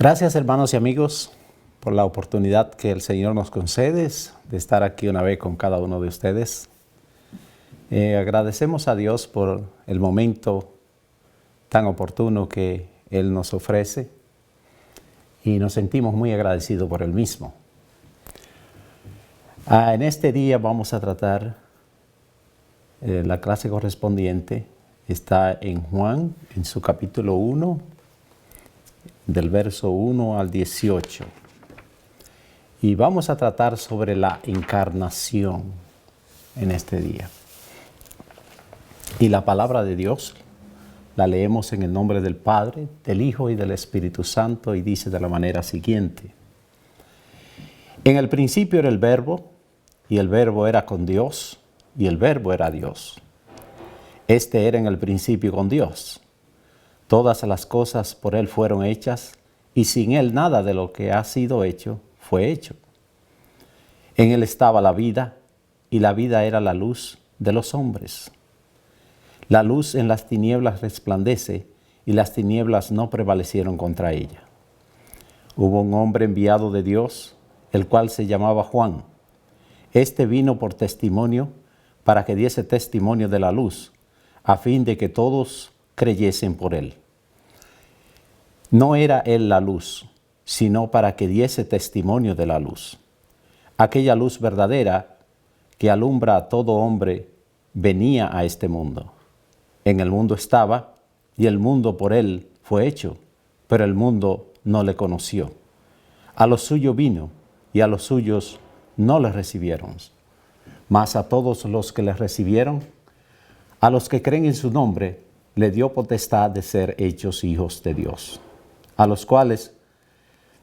Gracias, hermanos y amigos, por la oportunidad que el Señor nos concede de estar aquí una vez con cada uno de ustedes. Agradecemos a Dios por el momento tan oportuno que Él nos ofrece y nos sentimos muy agradecidos por el mismo. En este día vamos a tratar la clase correspondiente. Está en Juan, en su capítulo 1, del verso 1 al 18. Y vamos a tratar sobre la encarnación en este día. Y la palabra de Dios la leemos en el nombre del Padre, del Hijo y del Espíritu Santo, y dice de la manera siguiente: En el principio era el Verbo, y el Verbo era con Dios, y el Verbo era Dios. Este era en el principio con Dios. Todas las cosas por Él fueron hechas, y sin Él nada de lo que ha sido hecho fue hecho. En Él estaba la vida, y la vida era la luz de los hombres. La luz en las tinieblas resplandece, y las tinieblas no prevalecieron contra ella. Hubo un hombre enviado de Dios, el cual se llamaba Juan. Este vino por testimonio, para que diese testimonio de la luz, a fin de que todos creyesen por él. No era él la luz, sino para que diese testimonio de la luz. Aquella luz verdadera que alumbra a todo hombre venía a este mundo. En el mundo estaba, y el mundo por él fue hecho, pero el mundo no le conoció. A lo suyo vino, y a los suyos no le recibieron. Mas a todos los que le recibieron, a los que creen en su nombre, le dio potestad de ser hechos hijos de Dios, a los cuales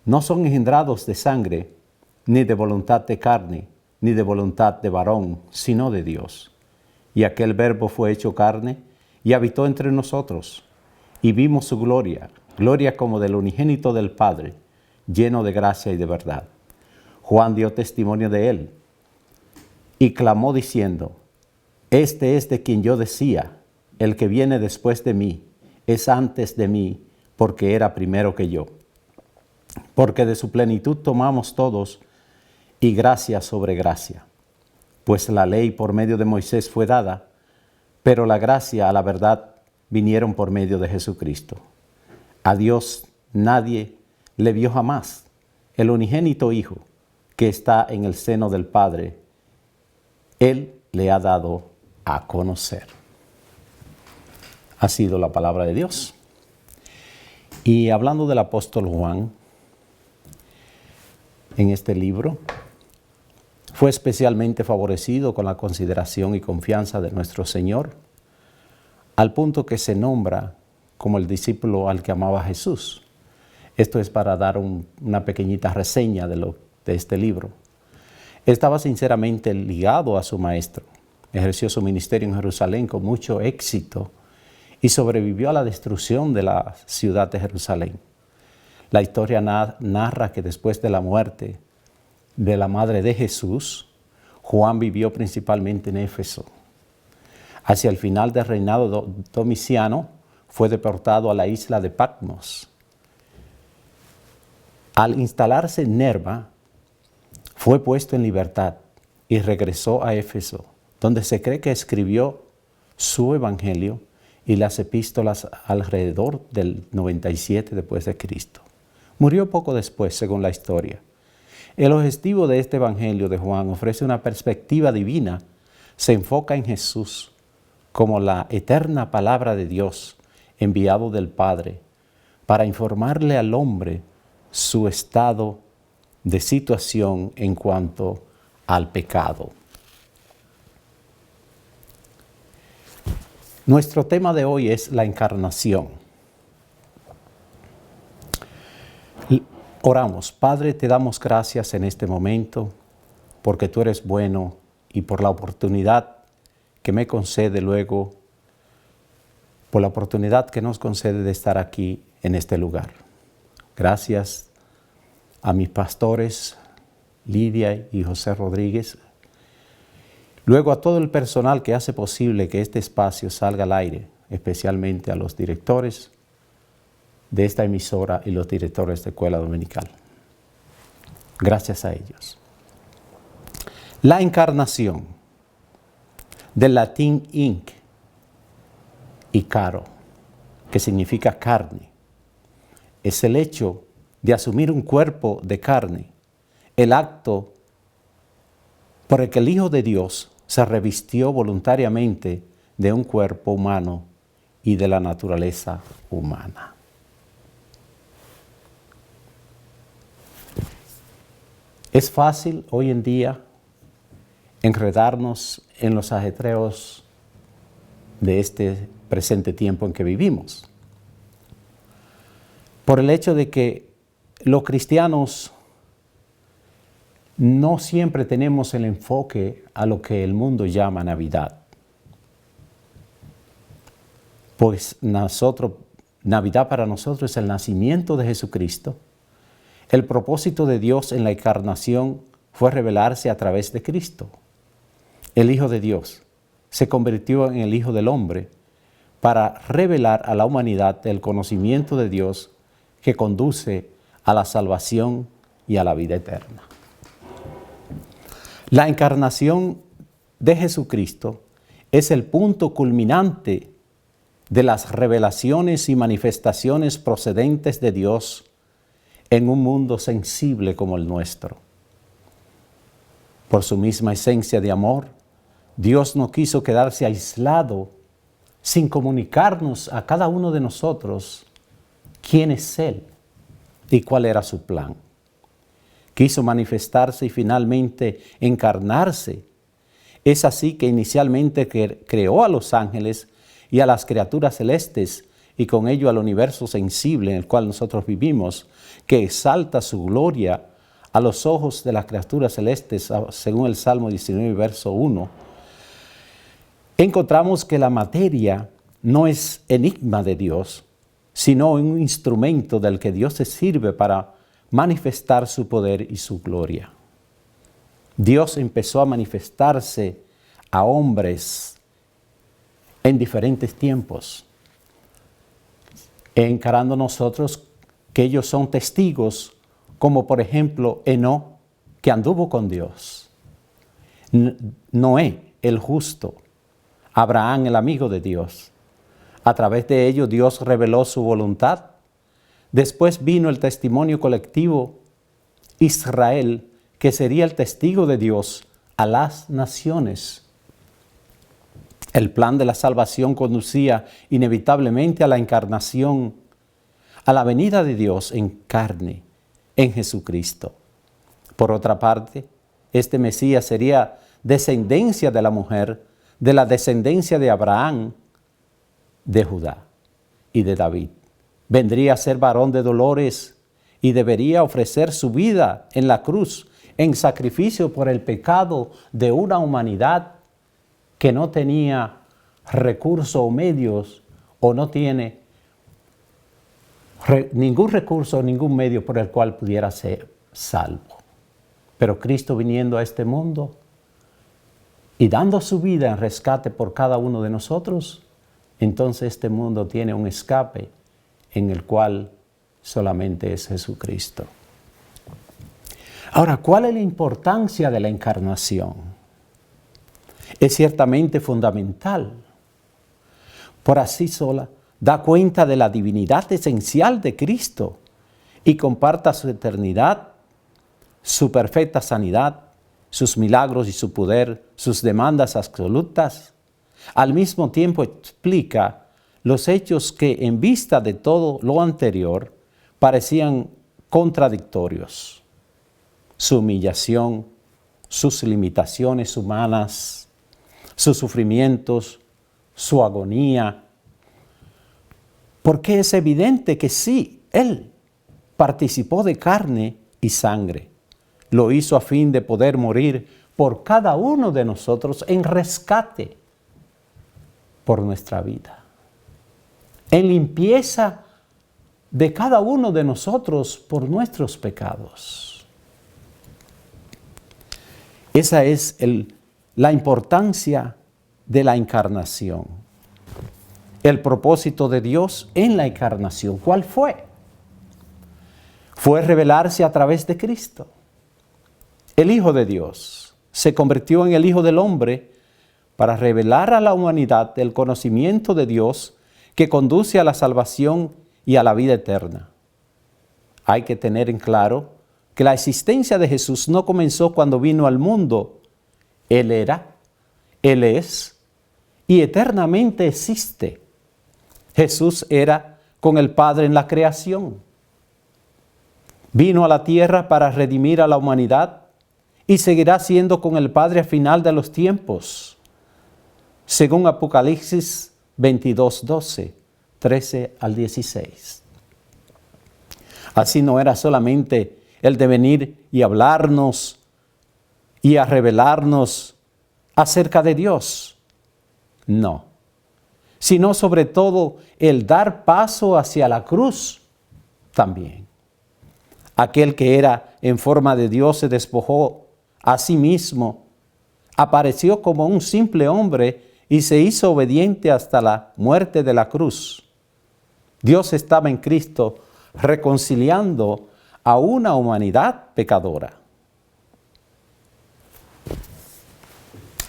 no son engendrados de sangre, ni de voluntad de carne, ni de voluntad de varón, sino de Dios. Y aquel Verbo fue hecho carne, y habitó entre nosotros, y vimos su gloria, gloria como del unigénito del Padre, lleno de gracia y de verdad. Juan dio testimonio de él, y clamó diciendo: Este es de quien yo decía, el que viene después de mí, es antes de mí, porque era primero que yo. Porque de su plenitud tomamos todos, y gracia sobre gracia. Pues la ley por medio de Moisés fue dada, pero la gracia a la verdad vinieron por medio de Jesucristo. A Dios nadie le vio jamás. El unigénito Hijo, que está en el seno del Padre, Él le ha dado a conocer. Ha sido la palabra de Dios. Y hablando del apóstol Juan, en este libro, fue especialmente favorecido con la consideración y confianza de nuestro Señor, al punto que se nombra como el discípulo al que amaba a Jesús. Esto es para dar una pequeñita reseña de este libro. Estaba sinceramente ligado a su maestro. Ejerció su ministerio en Jerusalén con mucho éxito y sobrevivió a la destrucción de la ciudad de Jerusalén. La historia narra que después de la muerte de la madre de Jesús, Juan vivió principalmente en Éfeso. Hacia el final del reinado de Domiciano, fue deportado a la isla de Patmos. Al instalarse en Nerva, fue puesto en libertad y regresó a Éfeso, donde se cree que escribió su evangelio y las epístolas alrededor del 97 después de Cristo. Murió poco después, según la historia. El objetivo de este evangelio de Juan ofrece una perspectiva divina. Se enfoca en Jesús como la eterna palabra de Dios, enviado del Padre, para informarle al hombre su estado de situación en cuanto al pecado. Nuestro tema de hoy es la encarnación. Oramos. Padre, te damos gracias en este momento porque tú eres bueno y por la oportunidad que me concede luego, por la oportunidad que nos concede de estar aquí en este lugar. Gracias a mis pastores, Lidia y José Rodríguez. Luego a todo el personal que hace posible que este espacio salga al aire, especialmente a los directores, de esta emisora y los directores de escuela dominical. Gracias a ellos. La encarnación, del latín inc y caro, que significa carne, es el hecho de asumir un cuerpo de carne, el acto por el que el Hijo de Dios se revistió voluntariamente de un cuerpo humano y de la naturaleza humana. Es fácil hoy en día enredarnos en los ajetreos de este presente tiempo en que vivimos, por el hecho de que los cristianos no siempre tenemos el enfoque a lo que el mundo llama Navidad. Pues Navidad para nosotros es el nacimiento de Jesucristo. El propósito de Dios en la encarnación fue revelarse a través de Cristo. El Hijo de Dios se convirtió en el Hijo del Hombre para revelar a la humanidad el conocimiento de Dios que conduce a la salvación y a la vida eterna. La encarnación de Jesucristo es el punto culminante de las revelaciones y manifestaciones procedentes de Dios en un mundo sensible como el nuestro. Por su misma esencia de amor, Dios no quiso quedarse aislado sin comunicarnos a cada uno de nosotros quién es Él y cuál era su plan. Quiso manifestarse y finalmente encarnarse. Es así que inicialmente creó a los ángeles y a las criaturas celestes y con ello al universo sensible en el cual nosotros vivimos, que exalta su gloria a los ojos de las criaturas celestes, según el Salmo 19, verso 1. Encontramos que la materia no es enigma de Dios, sino un instrumento del que Dios se sirve para manifestar su poder y su gloria. Dios empezó a manifestarse a hombres en diferentes tiempos, encarando nosotros que ellos son testigos, como por ejemplo Enoc, que anduvo con Dios, Noé, el justo, Abraham, el amigo de Dios. A través de ellos Dios reveló su voluntad. Después vino el testimonio colectivo, Israel, que sería el testigo de Dios a las naciones. El plan de la salvación conducía inevitablemente a la encarnación, a la venida de Dios en carne, en Jesucristo. Por otra parte, este Mesías sería descendencia de la mujer, de la descendencia de Abraham, de Judá y de David. Vendría a ser varón de dolores y debería ofrecer su vida en la cruz en sacrificio por el pecado de una humanidad que no tenía recursos o medios o no tiene ningún recurso, ningún medio por el cual pudiera ser salvo. Pero Cristo viniendo a este mundo y dando su vida en rescate por cada uno de nosotros, entonces este mundo tiene un escape en el cual solamente es Jesucristo. Ahora, ¿cuál es la importancia de la encarnación? Es ciertamente fundamental. Por así sola, da cuenta de la divinidad esencial de Cristo y comparta su eternidad, su perfecta sanidad, sus milagros y su poder, sus demandas absolutas. Al mismo tiempo explica los hechos que en vista de todo lo anterior parecían contradictorios. Su humillación, sus limitaciones humanas, sus sufrimientos, su agonía. Porque es evidente que sí, Él participó de carne y sangre. Lo hizo a fin de poder morir por cada uno de nosotros en rescate por nuestra vida, en limpieza de cada uno de nosotros por nuestros pecados. Esa es la importancia de la encarnación. el propósito de Dios en la encarnación. ¿Cuál fue? Fue revelarse a través de Cristo. El Hijo de Dios se convirtió en el Hijo del Hombre para revelar a la humanidad el conocimiento de Dios que conduce a la salvación y a la vida eterna. Hay que tener en claro que la existencia de Jesús no comenzó cuando vino al mundo. Él era, Él es y eternamente existe. Jesús era con el Padre en la creación. Vino a la tierra para redimir a la humanidad y seguirá siendo con el Padre al final de los tiempos, según Apocalipsis 22:12, 13 al 16. Así no era solamente el de venir y hablarnos y a revelarnos acerca de Dios, no, sino sobre todo el dar paso hacia la cruz también. Aquel que era en forma de Dios se despojó a sí mismo, apareció como un simple hombre y se hizo obediente hasta la muerte de la cruz. Dios estaba en Cristo reconciliando a una humanidad pecadora.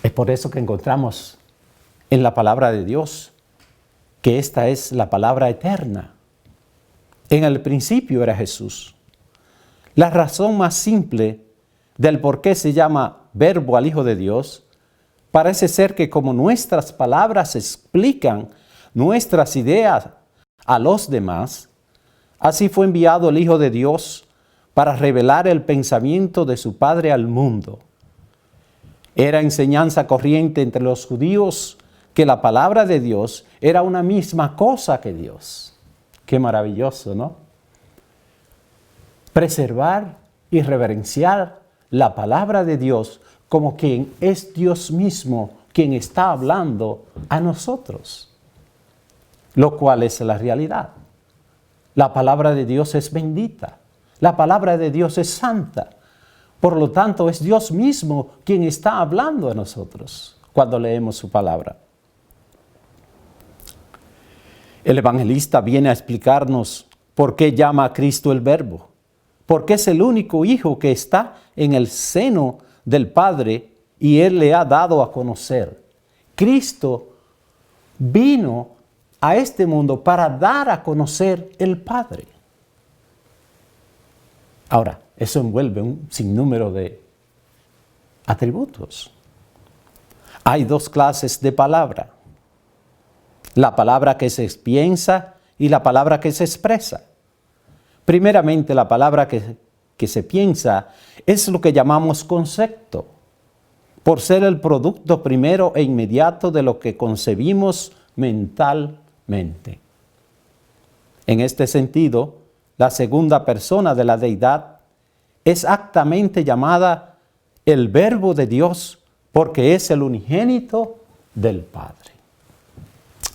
Es por eso que encontramos en la palabra de Dios que esta es la palabra eterna. En el principio era Jesús. La razón más simple del por qué se llama Verbo al Hijo de Dios parece ser que como nuestras palabras explican nuestras ideas a los demás, así fue enviado el Hijo de Dios para revelar el pensamiento de su Padre al mundo. Era enseñanza corriente entre los judíos que la palabra de Dios era una misma cosa que Dios. Qué maravilloso, ¿no? Preservar y reverenciar la palabra de Dios como quien es Dios mismo, quien está hablando a nosotros, lo cual es la realidad. La palabra de Dios es bendita, la palabra de Dios es santa, por lo tanto es Dios mismo quien está hablando a nosotros cuando leemos su palabra. El evangelista viene a explicarnos por qué llama a Cristo el Verbo, porque es el único Hijo que está en el seno del Padre y Él le ha dado a conocer. Cristo vino a este mundo para dar a conocer el Padre. Ahora, eso envuelve un sinnúmero de atributos. Hay dos clases de palabra: la palabra que se piensa y la palabra que se expresa. Primeramente, la palabra que se piensa es lo que llamamos concepto, por ser el producto primero e inmediato de lo que concebimos mentalmente. En este sentido, la segunda persona de la deidad es aptamente llamada el Verbo de Dios, porque es el unigénito del Padre.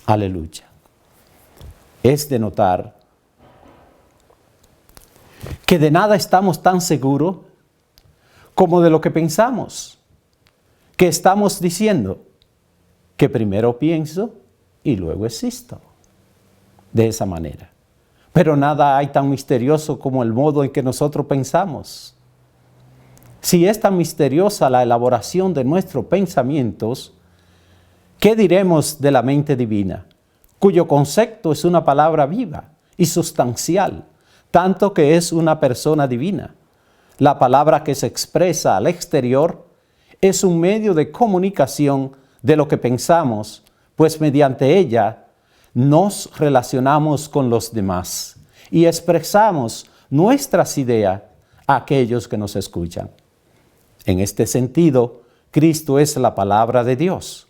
Aleluya. Es de notar que de nada estamos tan seguros como de lo que pensamos, que estamos diciendo que primero pienso y luego existo. De esa manera. Pero nada hay tan misterioso como el modo en que nosotros pensamos. Si es tan misteriosa la elaboración de nuestros pensamientos, ¿qué diremos de la mente divina, cuyo concepto es una palabra viva y sustancial, tanto que es una persona divina? La palabra que se expresa al exterior es un medio de comunicación de lo que pensamos, pues mediante ella nos relacionamos con los demás y expresamos nuestras ideas a aquellos que nos escuchan. En este sentido, Cristo es la palabra de Dios,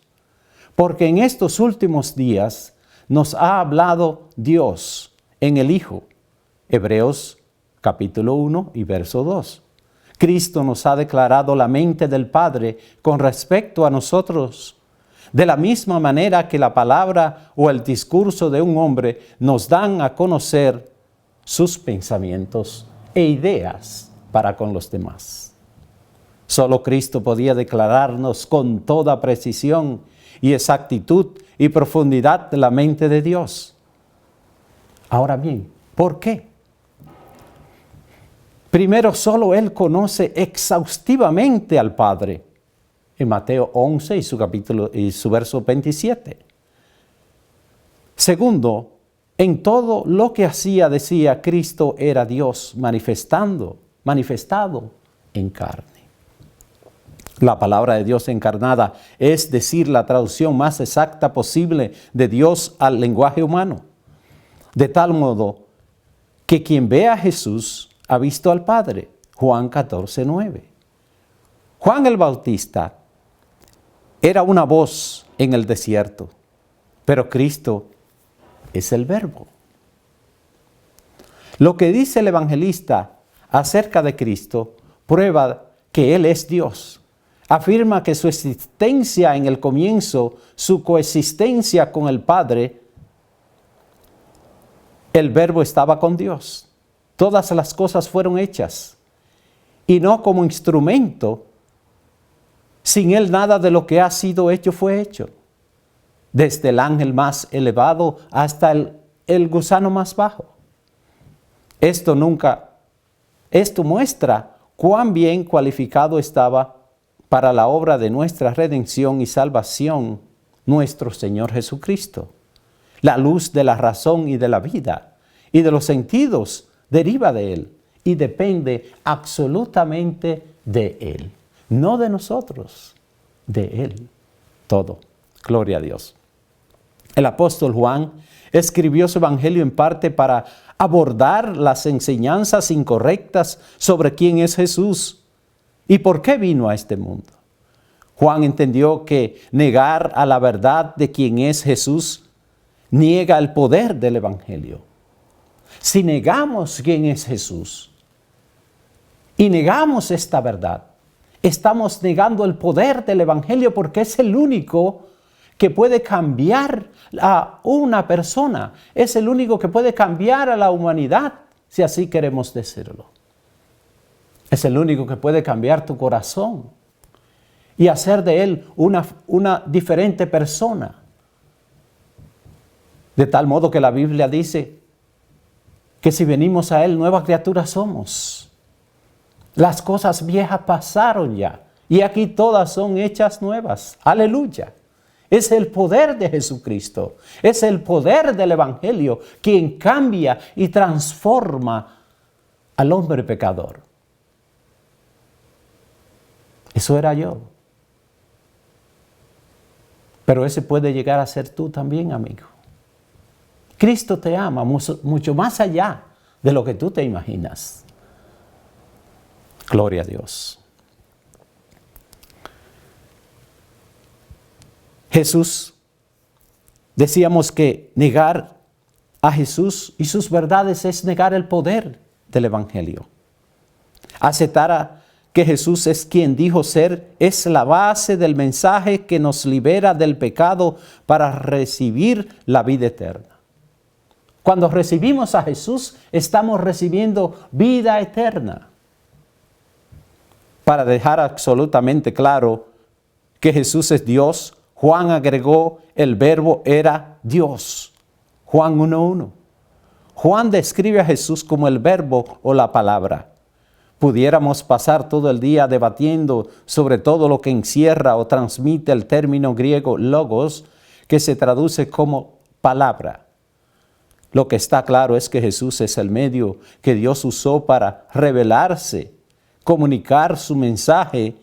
porque en estos últimos días nos ha hablado Dios en el Hijo. Hebreos capítulo 1 y verso 2. Cristo nos ha declarado la mente del Padre con respecto a nosotros, de la misma manera que la palabra o el discurso de un hombre nos dan a conocer sus pensamientos e ideas para con los demás. Solo Cristo podía declararnos con toda precisión y exactitud y profundidad de la mente de Dios. Ahora bien, ¿por qué? Primero, solo Él conoce exhaustivamente al Padre. En Mateo 11 y su verso 27. Segundo, en todo lo que hacía, decía, Cristo era Dios manifestado en carne. La palabra de Dios encarnada es decir, la traducción más exacta posible de Dios al lenguaje humano. De tal modo que quien ve a Jesús ha visto al Padre. Juan 14:9. Juan el Bautista era una voz en el desierto, pero Cristo es el Verbo. Lo que dice el evangelista acerca de Cristo prueba que Él es Dios. Afirma que su existencia en el comienzo, su coexistencia con el Padre, el Verbo estaba con Dios. Todas las cosas fueron hechas y no como instrumento. Sin Él nada de lo que ha sido hecho fue hecho. Desde el ángel más elevado hasta el gusano más bajo. Esto muestra cuán bien cualificado estaba para la obra de nuestra redención y salvación nuestro Señor Jesucristo. La luz de la razón y de la vida y de los sentidos deriva de Él y depende absolutamente de Él. No de nosotros, de Él. Todo. Gloria a Dios. El apóstol Juan escribió su evangelio en parte para abordar las enseñanzas incorrectas sobre quién es Jesús y por qué vino a este mundo. Juan entendió que negar a la verdad de quién es Jesús niega el poder del evangelio. Si negamos quién es Jesús y negamos esta verdad, estamos negando el poder del evangelio porque es el único que puede cambiar a una persona. Es el único que puede cambiar a la humanidad, si así queremos decirlo. Es el único que puede cambiar tu corazón y hacer de él una diferente persona. De tal modo que la Biblia dice que si venimos a Él, nuevas criaturas somos. Las cosas viejas pasaron ya y aquí todas son hechas nuevas. Aleluya. Es el poder de Jesucristo, es el poder del evangelio quien cambia y transforma al hombre pecador. Eso era yo. Pero ese puede llegar a ser tú también, amigo. Cristo te ama mucho más allá de lo que tú te imaginas. Gloria a Dios. Jesús, decíamos que negar a Jesús y sus verdades es negar el poder del evangelio. Aceptar que Jesús es quien dijo ser es la base del mensaje que nos libera del pecado para recibir la vida eterna. Cuando recibimos a Jesús, estamos recibiendo vida eterna. Para dejar absolutamente claro que Jesús es Dios, Juan agregó, el Verbo era Dios. Juan 1:1. Juan describe a Jesús como el Verbo o la palabra. Pudiéramos pasar todo el día debatiendo sobre todo lo que encierra o transmite el término griego logos, que se traduce como palabra. Lo que está claro es que Jesús es el medio que Dios usó para revelarse, comunicar su mensaje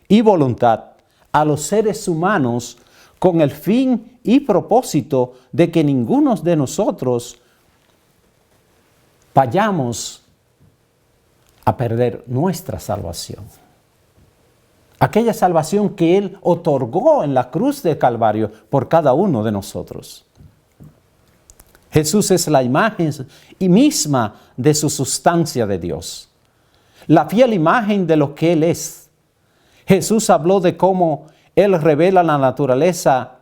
y voluntad a los seres humanos con el fin y propósito de que ninguno de nosotros vayamos a perder nuestra salvación. Aquella salvación que Él otorgó en la cruz de Calvario por cada uno de nosotros. Jesús es la imagen misma de su sustancia de Dios, la fiel imagen de lo que Él es. Jesús habló de cómo Él revela la naturaleza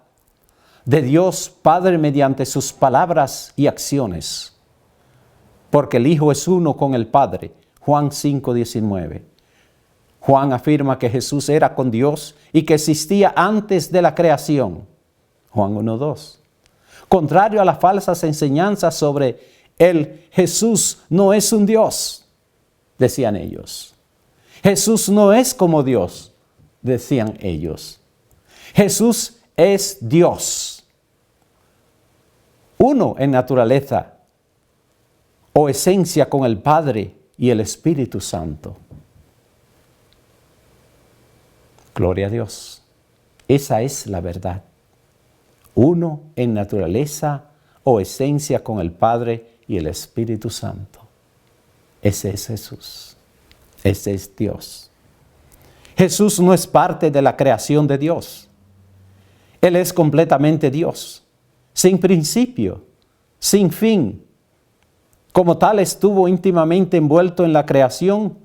de Dios Padre mediante sus palabras y acciones, porque el Hijo es uno con el Padre. Juan 5:19. Juan afirma que Jesús era con Dios y que existía antes de la creación. Juan 1:2. Contrario a las falsas enseñanzas sobre él, Jesús no es un Dios, decían ellos. Jesús no es como Dios, decían ellos. Jesús es Dios, uno en naturaleza o esencia con el Padre y el Espíritu Santo. Gloria a Dios. Esa es la verdad. Uno en naturaleza o esencia con el Padre y el Espíritu Santo. Ese es Jesús. Ese es Dios. Jesús no es parte de la creación de Dios. Él es completamente Dios, sin principio, sin fin. Como tal, estuvo íntimamente envuelto en la creación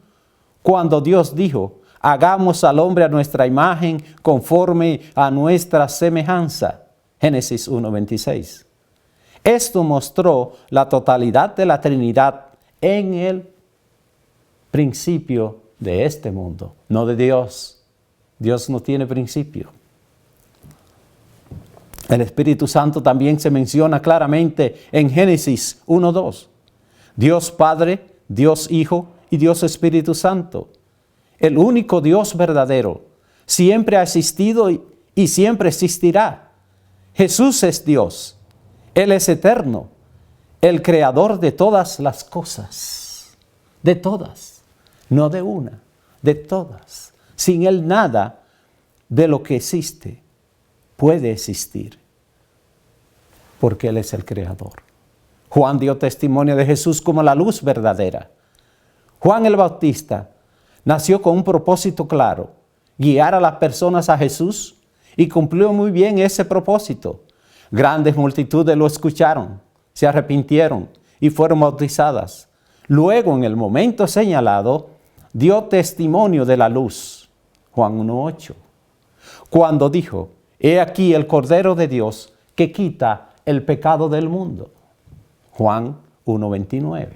cuando Dios dijo: hagamos al hombre a nuestra imagen, conforme a nuestra semejanza. Génesis 1:26. Esto mostró la totalidad de la Trinidad en el principio de este mundo, no de Dios. Dios no tiene principio. El Espíritu Santo también se menciona claramente en Génesis 1:2. Dios Padre, Dios Hijo y Dios Espíritu Santo. El único Dios verdadero siempre ha existido y siempre existirá. Jesús es Dios. Él es eterno, el creador de todas las cosas. De todas, no de una, de todas. Sin Él nada de lo que existe puede existir, porque Él es el creador. Juan dio testimonio de Jesús como la luz verdadera. Juan el Bautista nació con un propósito claro: guiar a las personas a Jesús, y cumplió muy bien ese propósito. Grandes multitudes lo escucharon, se arrepintieron y fueron bautizadas. Luego, en el momento señalado, dio testimonio de la luz. Juan 1:8. Cuando dijo: he aquí el Cordero de Dios que quita el pecado del mundo. Juan 1:29.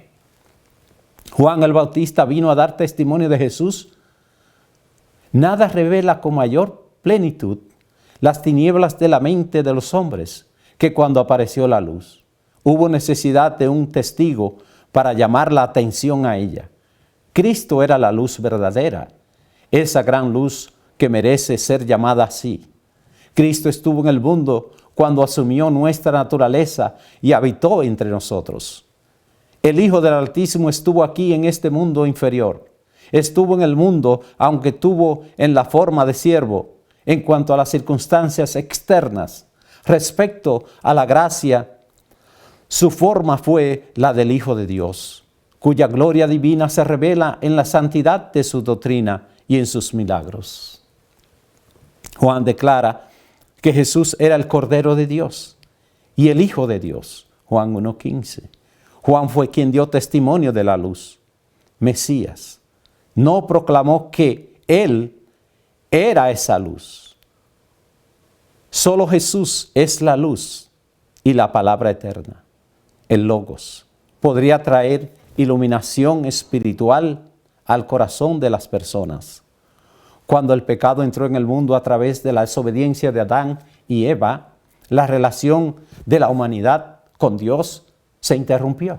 Juan el Bautista vino a dar testimonio de Jesús. Nada revela con mayor plenitud las tinieblas de la mente de los hombres que cuando apareció la luz. Hubo necesidad de un testigo para llamar la atención a ella. Cristo era la luz verdadera, esa gran luz que merece ser llamada así. Cristo estuvo en el mundo cuando asumió nuestra naturaleza y habitó entre nosotros. El Hijo del Altísimo estuvo aquí en este mundo inferior. Estuvo en el mundo, aunque tuvo en la forma de siervo. En cuanto a las circunstancias externas, respecto a la gracia, su forma fue la del Hijo de Dios, cuya gloria divina se revela en la santidad de su doctrina y en sus milagros. Juan declara que Jesús era el Cordero de Dios y el Hijo de Dios. Juan 1:15. Juan fue quien dio testimonio de la luz, Mesías. No proclamó que Él era esa luz. Solo Jesús es la luz y la palabra eterna. El Logos podría traer iluminación espiritual al corazón de las personas. Cuando el pecado entró en el mundo a través de la desobediencia de Adán y Eva, la relación de la humanidad con Dios se interrumpió.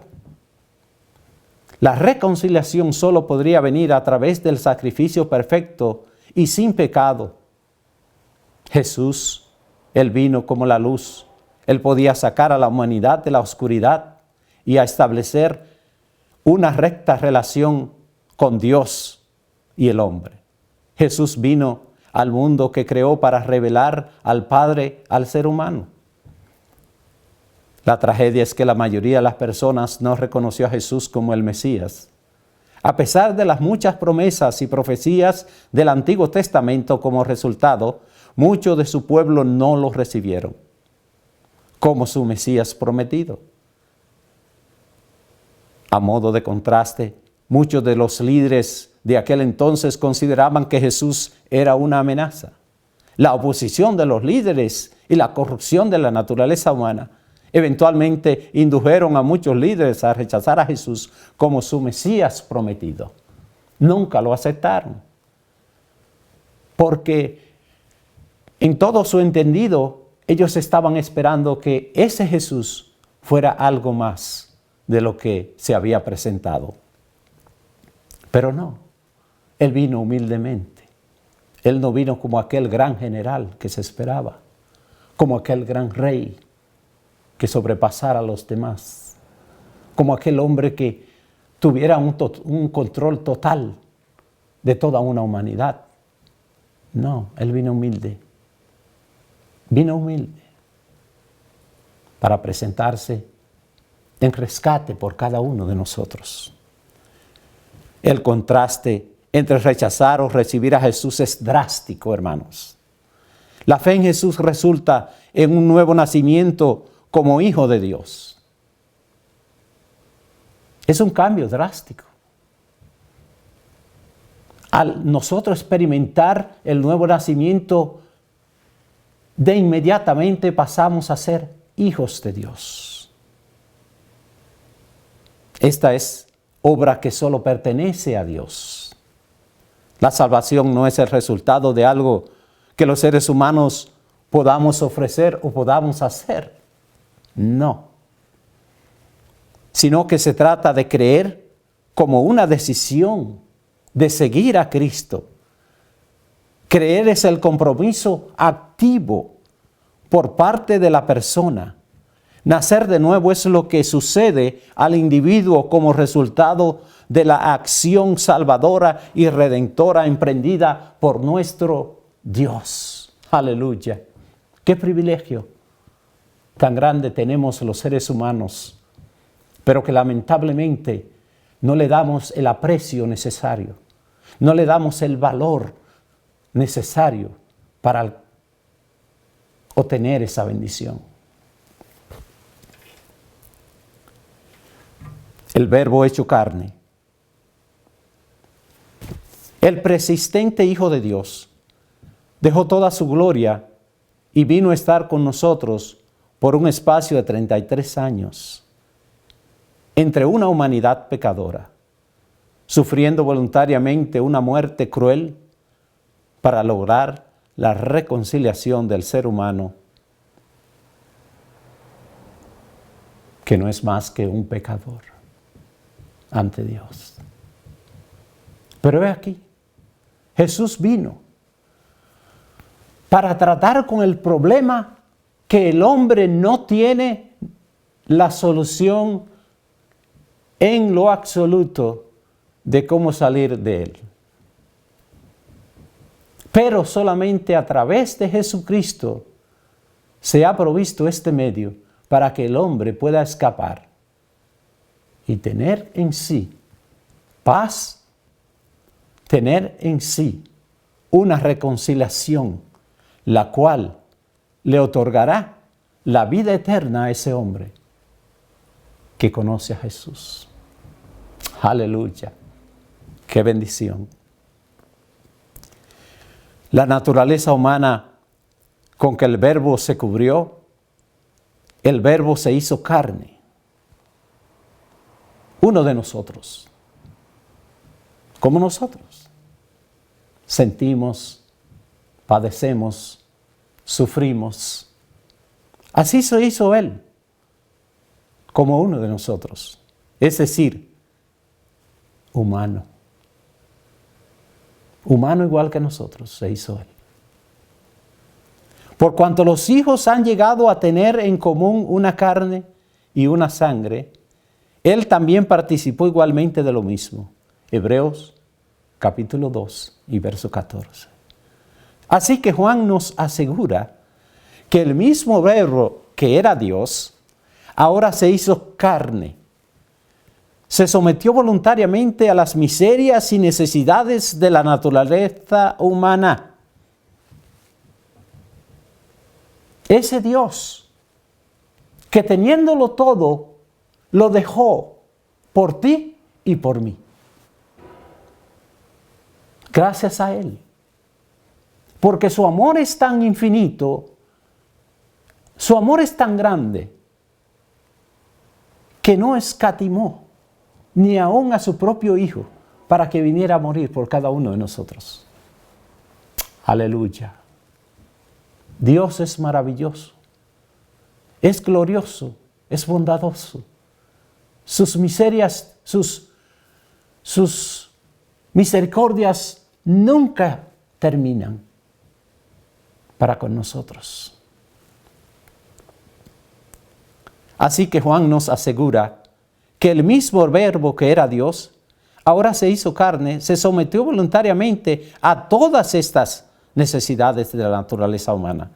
La reconciliación solo podría venir a través del sacrificio perfecto y sin pecado. Jesús, Él vino como la luz. Él podía sacar a la humanidad de la oscuridad y a establecer una recta relación con Dios y el hombre. Jesús vino al mundo que creó para revelar al Padre al ser humano. La tragedia es que la mayoría de las personas no reconoció a Jesús como el Mesías. A pesar de las muchas promesas y profecías del Antiguo Testamento como resultado, muchos de su pueblo no lo recibieron como su Mesías prometido. A modo de contraste, muchos de los líderes de aquel entonces consideraban que Jesús era una amenaza. La oposición de los líderes y la corrupción de la naturaleza humana eventualmente indujeron a muchos líderes a rechazar a Jesús como su Mesías prometido. Nunca lo aceptaron. porque en todo su entendido, ellos estaban esperando que ese Jesús fuera algo más de lo que se había presentado. Pero no, Él vino humildemente. Él no vino como aquel gran general que se esperaba, como aquel gran rey que sobrepasara a los demás, como aquel hombre que tuviera un control total de toda una humanidad. No, Él vino humilde. Vino humilde para presentarse en rescate por cada uno de nosotros. El contraste entre rechazar o recibir a Jesús es drástico, hermanos. La fe en Jesús resulta en un nuevo nacimiento como hijo de Dios. Es un cambio drástico. Al nosotros experimentar el nuevo nacimiento, de inmediatamente pasamos a ser hijos de Dios. Esta es obra que solo pertenece a Dios. La salvación no es el resultado de algo que los seres humanos podamos ofrecer o podamos hacer. No. Sino que se trata de creer como una decisión de seguir a Cristo. Creer es el compromiso activo por parte de la persona. Nacer de nuevo es lo que sucede al individuo como resultado de la acción salvadora y redentora emprendida por nuestro Dios. Aleluya. Qué privilegio tan grande tenemos los seres humanos, pero que lamentablemente no le damos el aprecio necesario, no le damos el valor necesario para obtener esa bendición. El Verbo hecho carne. El persistente Hijo de Dios dejó toda su gloria y vino a estar con nosotros por un espacio de 33 años entre una humanidad pecadora, sufriendo voluntariamente una muerte cruel para lograr la reconciliación del ser humano, que no es más que un pecador ante Dios. Pero he aquí, Jesús vino para tratar con el problema que el hombre no tiene la solución en lo absoluto de cómo salir de él. Pero solamente a través de Jesucristo se ha provisto este medio para que el hombre pueda escapar y tener en sí paz, tener en sí una reconciliación, la cual le otorgará la vida eterna a ese hombre que conoce a Jesús. Aleluya. Qué bendición. La naturaleza humana con que el Verbo se cubrió, el Verbo se hizo carne. Uno de nosotros, como nosotros, sentimos, padecemos, sufrimos. Así se hizo Él, como uno de nosotros, es decir, humano. Humano igual que nosotros se hizo Él. Por cuanto los hijos han llegado a tener en común una carne y una sangre, Él también participó igualmente de lo mismo. Hebreos capítulo 2 y verso 14. Así que Juan nos asegura que el mismo Verbo que era Dios, ahora se hizo carne. Se sometió voluntariamente a las miserias y necesidades de la naturaleza humana. Ese Dios que teniéndolo todo, lo dejó por ti y por mí. Gracias a Él. Porque su amor es tan infinito, su amor es tan grande, que no escatimó ni aún a su propio Hijo para que viniera a morir por cada uno de nosotros. Aleluya. Dios es maravilloso, es glorioso, es bondadoso. Sus misericordias nunca terminan para con nosotros. Así que Juan nos asegura que el mismo Verbo que era Dios, ahora se hizo carne, se sometió voluntariamente a todas estas necesidades de la naturaleza humana.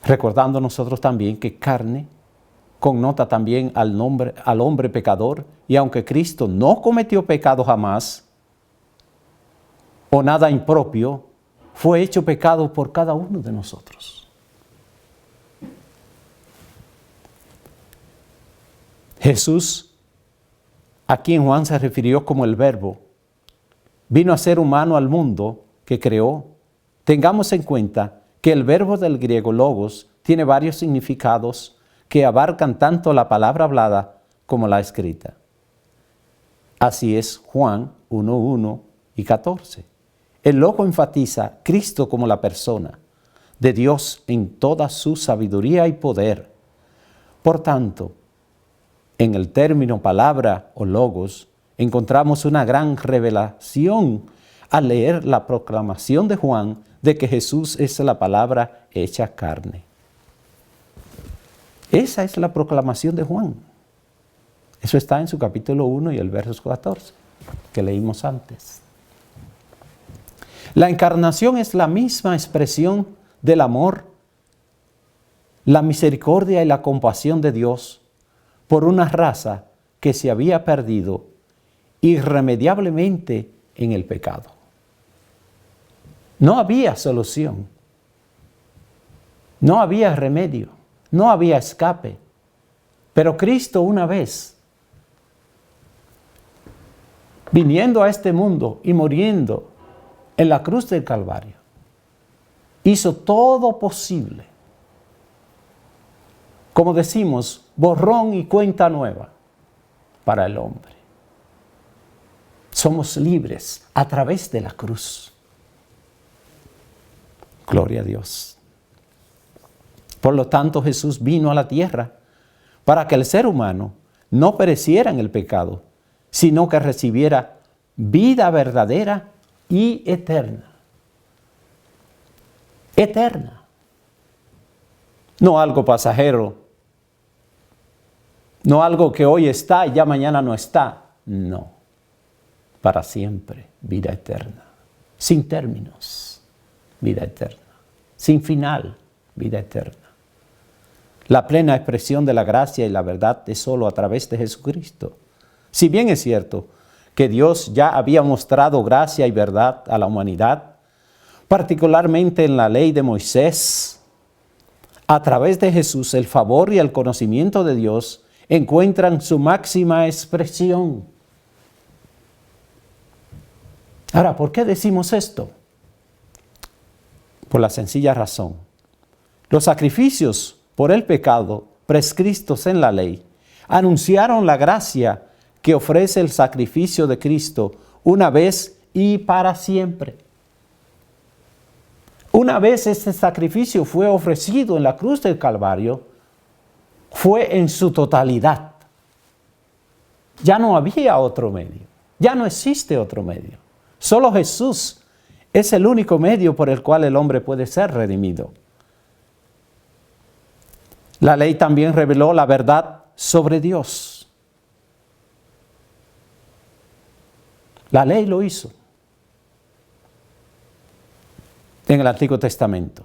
Recordando nosotros también que carne connota también al hombre pecador, y aunque Cristo no cometió pecado jamás, o nada impropio, fue hecho pecado por cada uno de nosotros. Jesús, a quien Juan se refirió como el Verbo, vino a ser humano al mundo que creó. Tengamos en cuenta que el verbo del griego logos tiene varios significados que abarcan tanto la palabra hablada como la escrita. Así es Juan 1:1 y 14. El logo enfatiza a Cristo como la persona de Dios en toda su sabiduría y poder. Por tanto, en el término palabra o logos, encontramos una gran revelación al leer la proclamación de Juan de que Jesús es la palabra hecha carne. Esa es la proclamación de Juan. Eso está en su capítulo 1 y el verso 14, que leímos antes. La encarnación es la misma expresión del amor, la misericordia y la compasión de Dios por una raza que se había perdido irremediablemente en el pecado. No había solución, no había remedio, no había escape. Pero Cristo una vez, viniendo a este mundo y muriendo en la cruz del Calvario, hizo todo posible. Como decimos, borrón y cuenta nueva para el hombre. Somos libres a través de la cruz. Gloria a Dios. Por lo tanto, Jesús vino a la tierra para que el ser humano no pereciera en el pecado, sino que recibiera vida verdadera y eterna. Eterna. No algo pasajero. No algo que hoy está y ya mañana no está. No. Para siempre, vida eterna. Sin términos, vida eterna. Sin final, vida eterna. La plena expresión de la gracia y la verdad es solo a través de Jesucristo. Si bien es cierto que Dios ya había mostrado gracia y verdad a la humanidad, particularmente en la ley de Moisés, a través de Jesús el favor y el conocimiento de Dios encuentran su máxima expresión. Ahora, ¿por qué decimos esto? Por la sencilla razón. Los sacrificios por el pecado prescritos en la ley anunciaron la gracia que ofrece el sacrificio de Cristo una vez y para siempre. Una vez este sacrificio fue ofrecido en la cruz del Calvario, fue en su totalidad. Ya no había otro medio, ya no existe otro medio. Solo Jesús es el único medio por el cual el hombre puede ser redimido. La ley también reveló la verdad sobre Dios. La ley lo hizo en el Antiguo Testamento.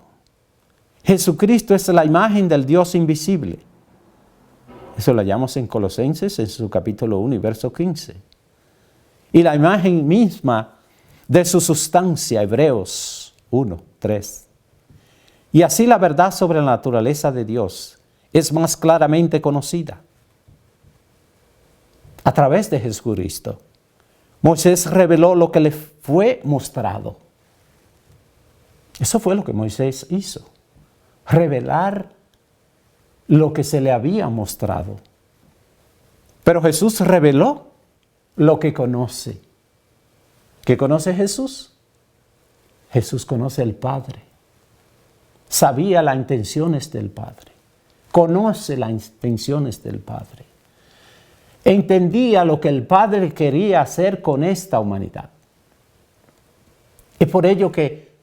Jesucristo es la imagen del Dios invisible. Eso lo hallamos en Colosenses, en su capítulo 1 y verso 15. Y la imagen misma de su sustancia, Hebreos 1, 3. Y así la verdad sobre la naturaleza de Dios es más claramente conocida a través de Jesucristo. Moisés reveló lo que le fue mostrado. Eso fue lo que Moisés hizo, revelar lo que se le había mostrado. Pero Jesús reveló lo que conoce. ¿Qué conoce Jesús? Jesús conoce al Padre. Sabía las intenciones del Padre. Conoce las intenciones del Padre. Entendía lo que el Padre quería hacer con esta humanidad. Es por ello que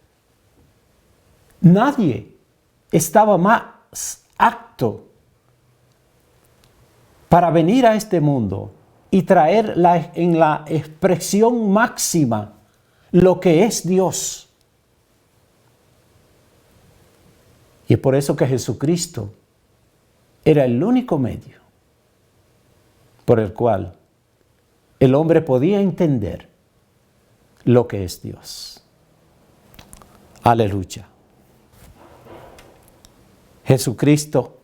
nadie estaba más apto para venir a este mundo y traer en la expresión máxima lo que es Dios. Y es por eso que Jesucristo era el único medio por el cual el hombre podía entender lo que es Dios. Aleluya. Jesucristo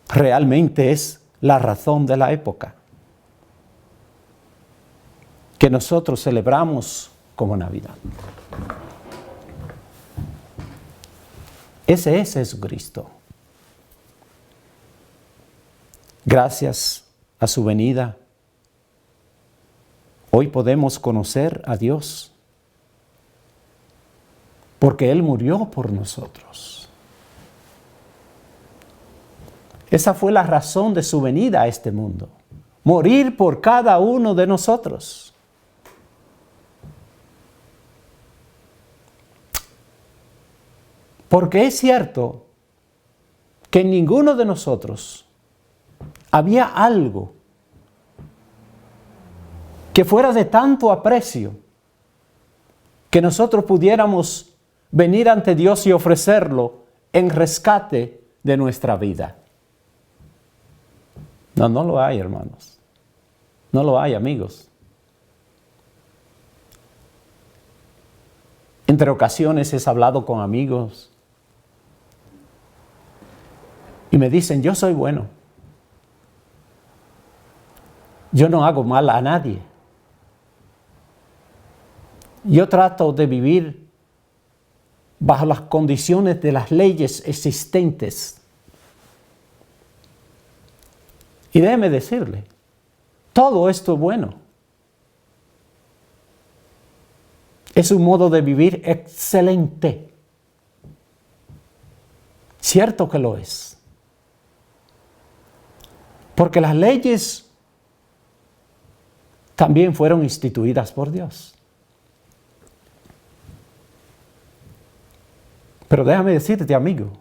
realmente es la razón de la época que nosotros celebramos como Navidad. Ese es Jesucristo. Gracias a su venida, hoy podemos conocer a Dios, porque Él murió por nosotros. Esa fue la razón de su venida a este mundo, morir por cada uno de nosotros. Porque es cierto que en ninguno de nosotros había algo que fuera de tanto aprecio que nosotros pudiéramos venir ante Dios y ofrecerlo en rescate de nuestra vida. No, no lo hay, hermanos. No lo hay, amigos. Entre ocasiones he hablado con amigos y me dicen, yo soy bueno. Yo no hago mal a nadie. Yo trato de vivir bajo las condiciones de las leyes existentes. Y déjeme decirle, todo esto es bueno. Es un modo de vivir excelente. Cierto que lo es. Porque las leyes también fueron instituidas por Dios. Pero déjame decirte, amigo,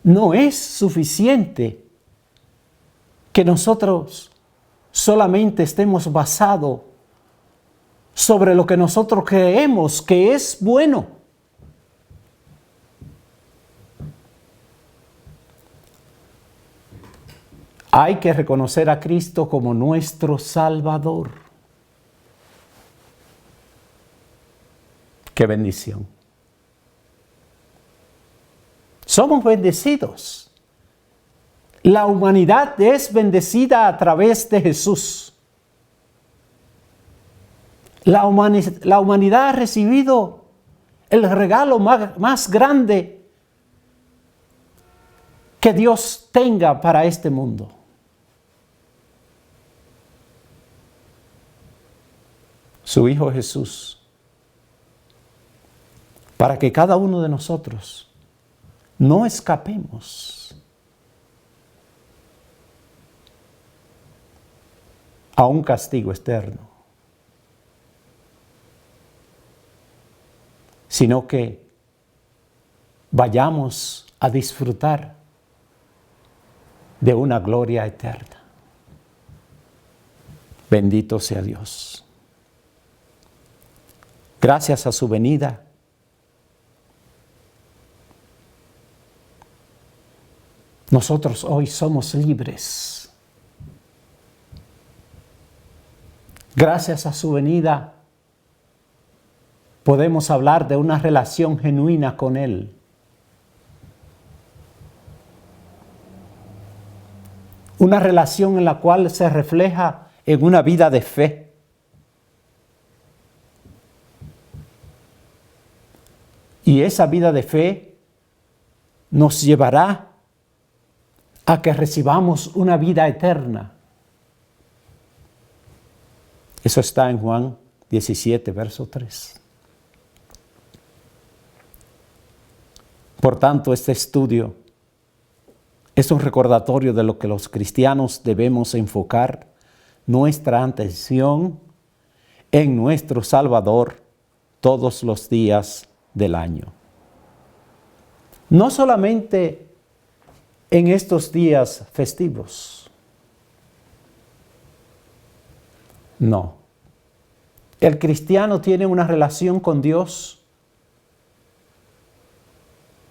no es suficiente que nosotros solamente estemos basados sobre lo que nosotros creemos que es bueno. Hay que reconocer a Cristo como nuestro Salvador. ¡Qué bendición! Somos bendecidos. La humanidad es bendecida a través de Jesús. La humanidad ha recibido el regalo más grande que Dios tenga para este mundo. Su Hijo Jesús, para que cada uno de nosotros no escapemos a un castigo eterno, sino que vayamos a disfrutar de una gloria eterna. Bendito sea Dios. Gracias a su venida, nosotros hoy somos libres. Gracias a su venida, podemos hablar de una relación genuina con Él. Una relación en la cual se refleja en una vida de fe. Y esa vida de fe nos llevará a que recibamos una vida eterna. Eso está en Juan 17, verso 3. Por tanto, este estudio es un recordatorio de lo que los cristianos debemos enfocar nuestra atención en nuestro Salvador todos los días del año. No solamente en estos días festivos. No. El cristiano tiene una relación con Dios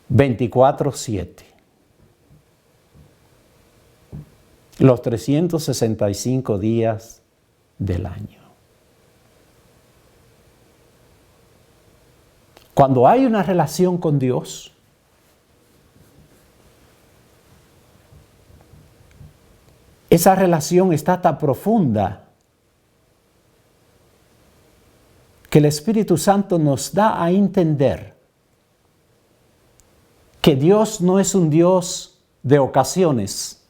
24/7. Los 365 días del año. Cuando hay una relación con Dios, esa relación está tan profunda que el Espíritu Santo nos da a entender que Dios no es un Dios de ocasiones,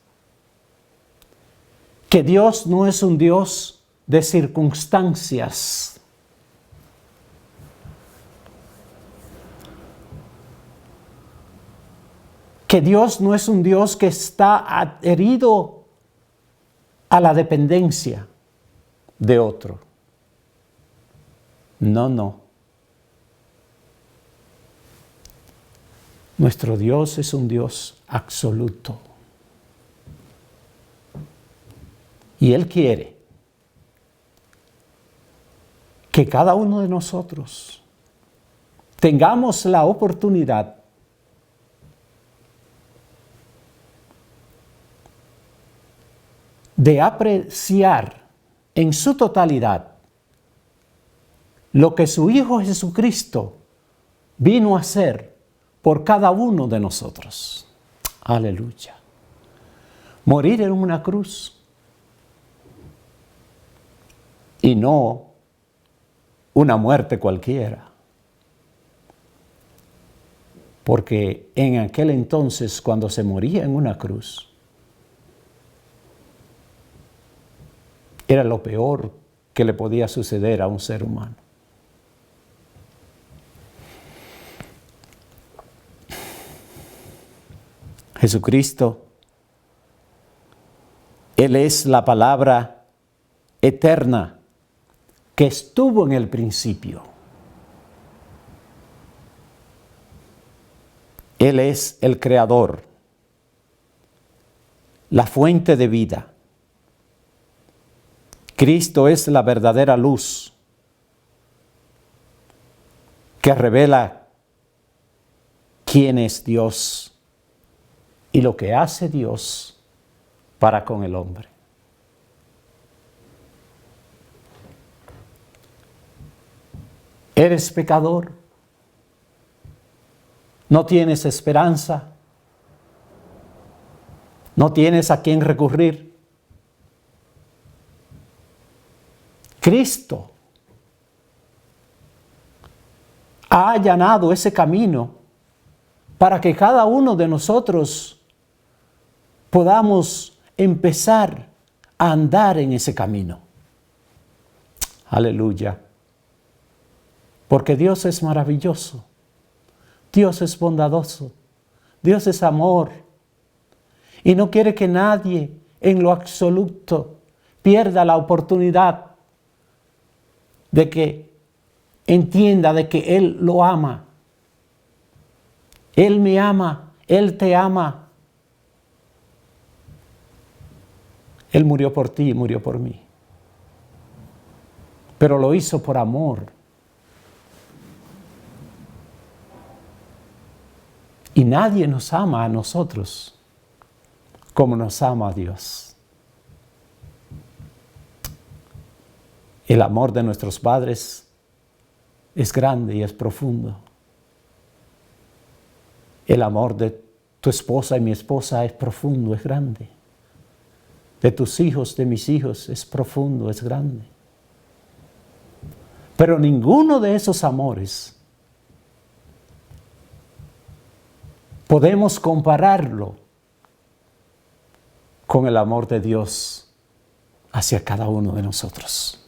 que Dios no es un Dios de circunstancias, que Dios no es un Dios que está adherido a la dependencia de otro. No, no. Nuestro Dios es un Dios absoluto. Y Él quiere que cada uno de nosotros tengamos la oportunidad de apreciar en su totalidad lo que su Hijo Jesucristo vino a hacer por cada uno de nosotros. Aleluya. Morir en una cruz. Y no una muerte cualquiera. Porque en aquel entonces, cuando se moría en una cruz, era lo peor que le podía suceder a un ser humano. Jesucristo, Él es la palabra eterna que estuvo en el principio. Él es el Creador, la fuente de vida. Cristo es la verdadera luz que revela quién es Dios y lo que hace Dios para con el hombre. ¿Eres pecador? ¿No tienes esperanza? ¿No tienes a quién recurrir? Cristo ha allanado ese camino para que cada uno de nosotros podamos empezar a andar en ese camino. Aleluya. Porque Dios es maravilloso, Dios es bondadoso, Dios es amor y no quiere que nadie en lo absoluto pierda la oportunidad de que entienda de que Él lo ama. Él me ama, Él te ama. Él murió por ti y murió por mí. Pero lo hizo por amor. Y nadie nos ama a nosotros como nos ama a Dios. El amor de nuestros padres es grande y es profundo. El amor de tu esposa y mi esposa es profundo, es grande. De tus hijos, de mis hijos, es profundo, es grande. Pero ninguno de esos amores podemos compararlo con el amor de Dios hacia cada uno de nosotros.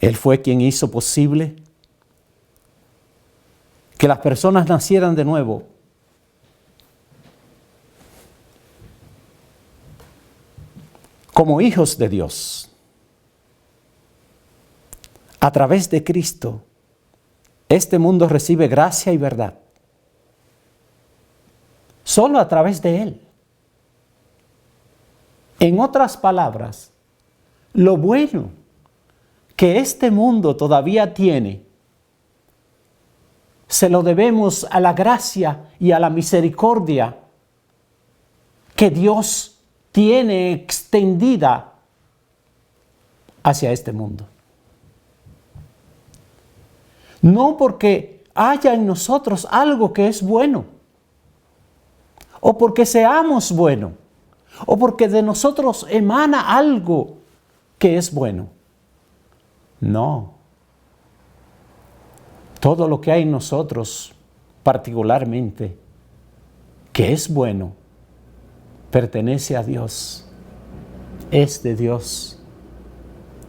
Él fue quien hizo posible que las personas nacieran de nuevo. Como hijos de Dios. A través de Cristo, este mundo recibe gracia y verdad. Solo a través de Él. En otras palabras, lo bueno que este mundo todavía tiene, se lo debemos a la gracia y a la misericordia que Dios tiene extendida hacia este mundo. No porque haya en nosotros algo que es bueno, o porque seamos buenos, o porque de nosotros emana algo que es bueno. No. Todo lo que hay en nosotros, particularmente, que es bueno, pertenece a Dios, es de Dios.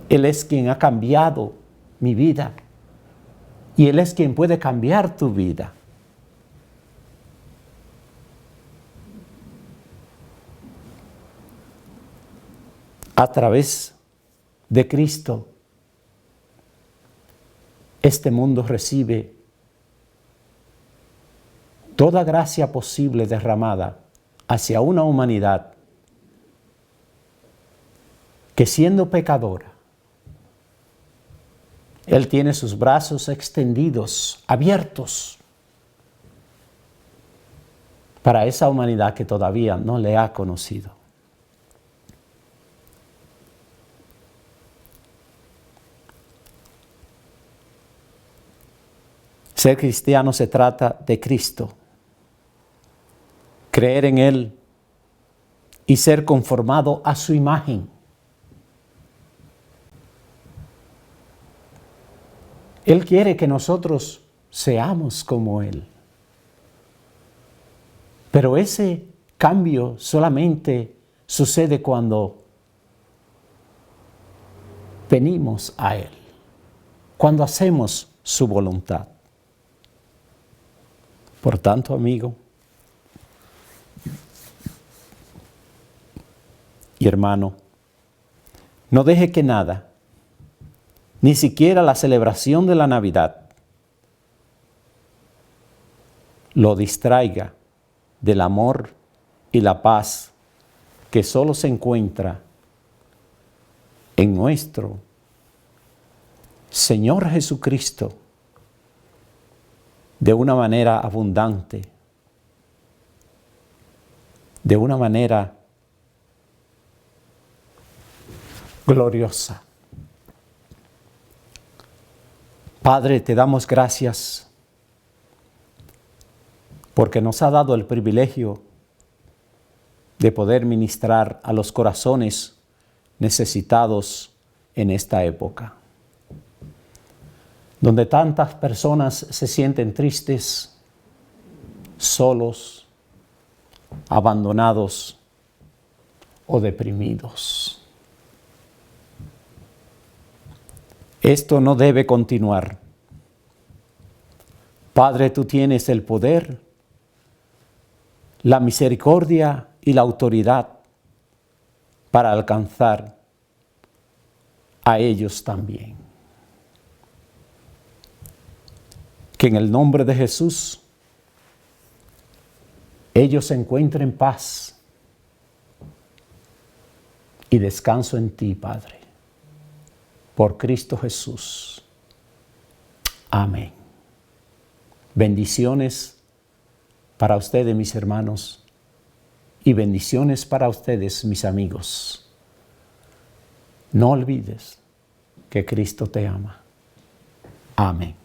Él es quien ha cambiado mi vida y Él es quien puede cambiar tu vida. A través de Cristo, este mundo recibe toda gracia posible derramada hacia una humanidad que, siendo pecadora, Él tiene sus brazos extendidos, abiertos, para esa humanidad que todavía no le ha conocido. Ser cristiano se trata de Cristo, creer en Él y ser conformado a su imagen. Él quiere que nosotros seamos como Él. Pero ese cambio solamente sucede cuando venimos a Él, cuando hacemos su voluntad. Por tanto, amigo y hermano, no deje que nada, ni siquiera la celebración de la Navidad, lo distraiga del amor y la paz que solo se encuentra en nuestro Señor Jesucristo de una manera abundante, de una manera gloriosa. Padre, te damos gracias porque nos ha dado el privilegio de poder ministrar a los corazones necesitados en esta época, donde tantas personas se sienten tristes, solos, abandonados o deprimidos. Esto no debe continuar. Padre, tú tienes el poder, la misericordia y la autoridad para alcanzar a ellos también. Que en el nombre de Jesús ellos encuentren paz y descanso en ti, Padre, por Cristo Jesús. Amén. Bendiciones para ustedes, mis hermanos, y bendiciones para ustedes, mis amigos. No olvides que Cristo te ama. Amén.